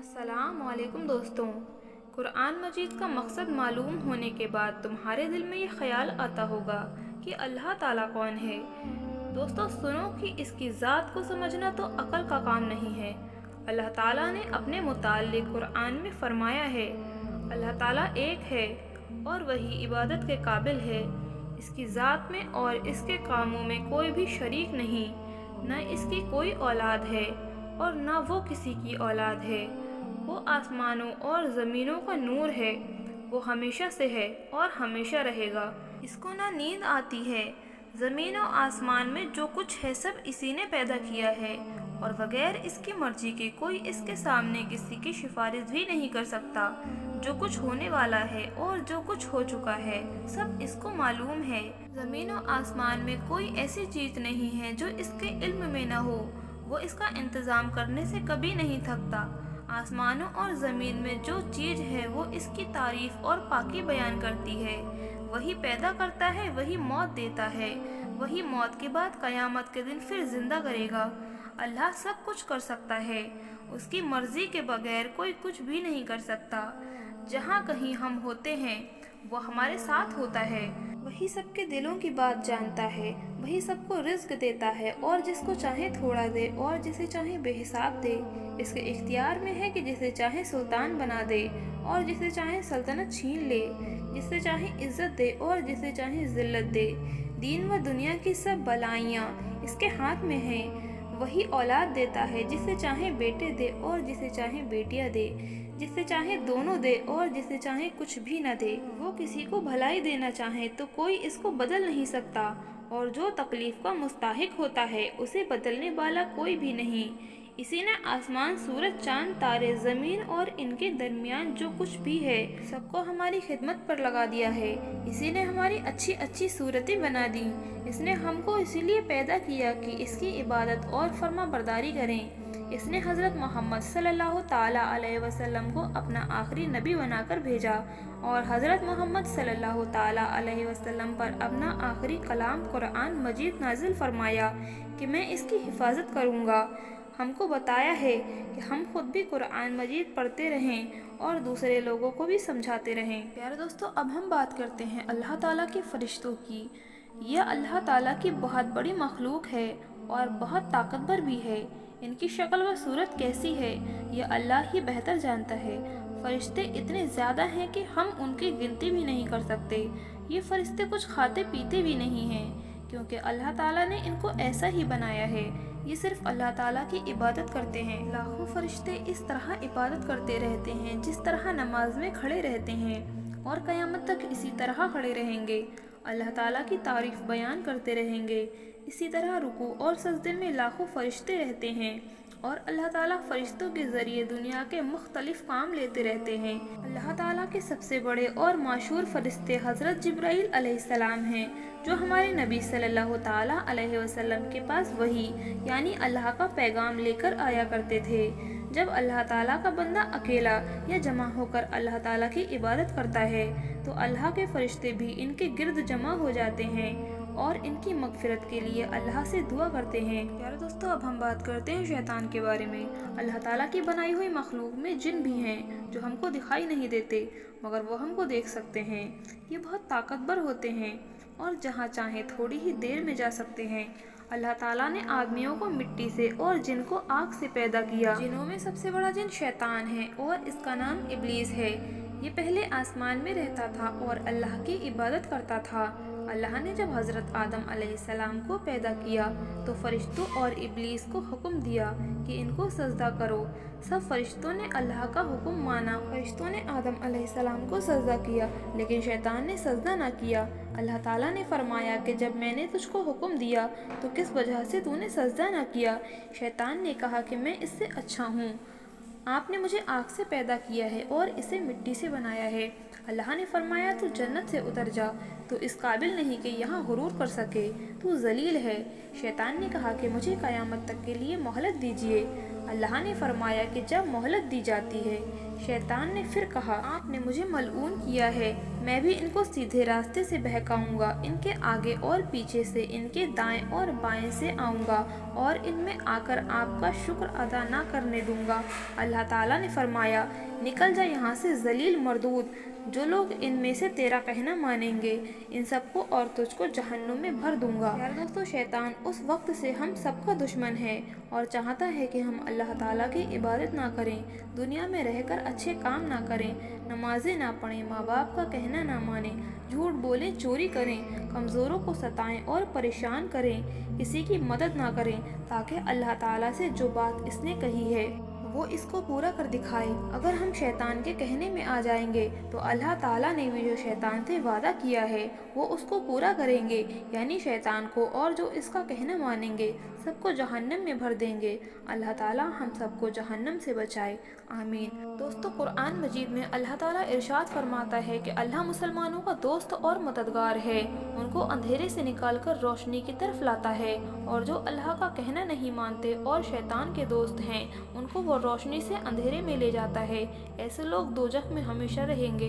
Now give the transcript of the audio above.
अस्सलाम वालेकुम दोस्तों। कुरान मजीद का मकसद मालूम होने के बाद तुम्हारे दिल में ये ख्याल आता होगा कि अल्लाह ताला कौन है। दोस्तों सुनो कि इसकी ज़ात को समझना तो अक्ल का काम नहीं है। अल्लाह ताला ने अपने मुताल्लिक़ कुरान में फरमाया है, अल्लाह ताला एक है और वही इबादत के काबिल है। इसकी ज़ात में और इसके कामों में कोई भी शरीक नहीं, न इसकी कोई औलाद है और न वो किसी की औलाद है। वो आसमानों और ज़मीनों का नूर है, वो हमेशा से है और हमेशा रहेगा। इसको ना नींद आती है। ज़मीन और आसमान में जो कुछ है सब इसी ने पैदा किया है और बगैर इसकी मर्जी के कोई इसके सामने किसी की सिफारिश भी नहीं कर सकता। जो कुछ होने वाला है और जो कुछ हो चुका है सब इसको मालूम है। ज़मीन और आसमान में कोई ऐसी चीज़ नहीं है जो इसके इल्म में न हो। वो इसका इंतज़ाम करने से कभी नहीं थकता। आसमानों और ज़मीन में जो चीज़ है वो इसकी तारीफ़ और पाकी बयान करती है। वही पैदा करता है, वही मौत देता है, वही मौत के बाद क़यामत के दिन फिर ज़िंदा करेगा। अल्लाह सब कुछ कर सकता है, उसकी मर्ज़ी के बगैर कोई कुछ भी नहीं कर सकता। जहाँ कहीं हम होते हैं वो हमारे साथ होता है। वही सबके दिलों की बात जानता है, वही सबको रिज़्क देता है और जिसको चाहे थोड़ा दे और जिसे चाहे बेहिसाब दे। इसके इख्तियार में है कि जिसे चाहे सुल्तान बना दे और जिसे चाहे सल्तनत छीन ले, जिसे चाहे इज्जत दे और जिसे चाहे ज़िल्लत दे। दीन व दुनिया की सब भलाइयाँ इसके हाथ में हैं। वही औलाद देता है, जिसे चाहे बेटे दे और जिसे चाहे बेटियाँ दे, जिसे चाहे दोनों दे और जिसे चाहे कुछ भी न दे। वो किसी को भलाई देना चाहे तो कोई इसको बदल नहीं सकता और जो तकलीफ़ का मुस्ताहिक होता है उसे बदलने वाला कोई भी नहीं। इसी ने आसमान, सूरज, चांद, तारे, ज़मीन और इनके दरमियान जो कुछ भी है सबको हमारी खिदमत पर लगा दिया है। इसी ने हमारी अच्छी अच्छी सूरतें बना दी। इसने हमको इसीलिए पैदा किया कि इसकी इबादत और फर्मा बरदारी करें। इसने हज़रत मोहम्मद सल्लल्लाहु ताला अलैहि वसल्लम को अपना आखिरी नबी बनाकर भेजा और हज़रत मोहम्मद सल्लल्लाहु ताला अलैहि वसल्लम पर अपना आखिरी कलाम कुरान मजीद नाजिल फरमाया कि मैं इसकी हिफाजत करूँगा। हमको बताया है कि हम खुद भी कुरान मजीद पढ़ते रहें और दूसरे लोगों को भी समझाते रहें। प्यारे दोस्तों, अब हम बात करते हैं अल्लाह ताला के फरिश्तों की। यह अल्लाह ताला की बहुत बड़ी मखलूक है और बहुत ताकतवर भी है। इनकी शक्ल व सूरत कैसी है यह अल्लाह ही बेहतर जानता है। फरिश्ते इतने ज़्यादा हैं कि हम उनकी गिनती भी नहीं कर सकते। ये फरिश्ते कुछ खाते पीते भी नहीं हैं क्योंकि अल्लाह ताला ने इनको ऐसा ही बनाया है। ये सिर्फ अल्लाह ताला की इबादत करते हैं। लाखों फरिश्ते इस तरह इबादत करते रहते हैं जिस तरह नमाज में खड़े रहते हैं और क़यामत तक इसी तरह खड़े रहेंगे। अल्लाह ताला की तारीफ़ बयान करते रहेंगे। इसी तरह रुकू और सजदे में लाखों फरिश्ते रहते हैं और अल्लाह ताला फरिश्तों के ज़रिए दुनिया के मुख्तलिफ काम लेते रहते हैं। अल्लाह ताला के सबसे बड़े और मशहूर फरिश्ते हज़रत जिब्राईल अलैहिस्सलाम हैं जो हमारे नबी सल्लल्लाहु ताला अलैहि वसल्लम के पास वही यानी अल्लाह का पैगाम लेकर आया करते थे। जब अल्लाह ताला का बंदा अकेला या जमा होकर अल्लाह ताला की इबादत करता है तो अल्लाह के फरिश्ते भी इनके गिर्द जमा हो जाते हैं और इनकी मगफिरत के लिए अल्लाह से दुआ करते हैं। प्यारे दोस्तों, अब हम बात करते हैं शैतान के बारे में। अल्लाह ताला की बनाई हुई मखलूक में जिन भी हैं जो हमको दिखाई नहीं देते मगर वो हमको देख सकते हैं। ये बहुत ताकतवर होते हैं और जहाँ चाहें थोड़ी ही देर में जा सकते हैं। अल्लाह ताला ने आदमियों को मिट्टी से और जिन को आग से पैदा किया। जिनों में सबसे बड़ा जिन शैतान है और इसका नाम इब्लीस है। ये पहले आसमान में रहता था और अल्लाह की इबादत करता था। अल्लाह ने जब हज़रत आदम अलैहिस्सलाम को पैदा किया तो फरिश्तों और इब्लीस को हुक्म दिया कि इनको सजदा करो। सब फरिश्तों ने अल्लाह का हुक्म माना। फरिश्तों ने आदम अलैहिस्सलाम को सजदा किया लेकिन शैतान ने सजदा ना किया। अल्लाह ताला ने फरमाया कि जब मैंने तुझको हुक्म दिया तो किस वजह से तूने सजदा ना किया। शैतान ने कहा कि मैं इससे अच्छा हूँ, आपने मुझे आग से पैदा किया है और इसे मिट्टी से बनाया है। अल्लाह ने फरमाया तू जन्नत से उतर जा, तो इस काबिल नहीं कि यहाँ गुरूर कर सके, तू जलील है। शैतान ने कहा कि मुझे क़यामत तक के लिए मोहलत दीजिए। अल्लाह ने फरमाया कि जब मोहलत दी जाती है। शैतान ने फिर कहा आपने मुझे मलऊन किया है, मैं भी इनको सीधे रास्ते से बहकाऊंगा, इनके आगे और पीछे से, इनके दाएं और बाएं से आऊंगा और इनमें आकर आपका शुक्र अदा ना करने दूंगा। अल्लाह ताला ने फरमाया, निकल जा यहाँ से ज़लील मरदूद। जो लोग इनमें से तेरा कहना मानेंगे, इन सबको और तुझको जहन्नुम में भर दूंगा। यार दोस्तों, शैतान उस वक्त से हम सबका दुश्मन है और चाहता है कि हम अल्लाह ताला की इबादत ना करें, दुनिया में रहकर अच्छे काम ना करें, नमाजें ना पढ़ें, माँ बाप का कहना ना मानें, झूठ बोलें, चोरी करें, कमज़ोरों को सताएं और परेशान करें, किसी की मदद ना करें, ताकि अल्लाह ताला से जो बात इसने कही है वो इसको पूरा कर दिखाए। अगर हम शैतान के कहने में आ जाएंगे तो अल्लाह ताला ने भी जो शैतान से वादा किया है वो उसको पूरा करेंगे, यानी शैतान को और जो इसका कहना मानेंगे सबको जहन्नम में भर देंगे। अल्लाह ताला हम सबको जहन्नम से बचाए, आमीन। दोस्तों, कुरान मजीद में अल्लाह ताला इरशाद फरमाता है कि अल्लाह मुसलमानों का दोस्त और मददगार है, उनको अंधेरे से निकालकर रोशनी की तरफ लाता है, और जो अल्लाह का कहना नहीं मानते और शैतान के दोस्त हैं उनको वो रोशनी से अंधेरे में ले जाता है। ऐसे लोग दोजख में हमेशा रहेंगे।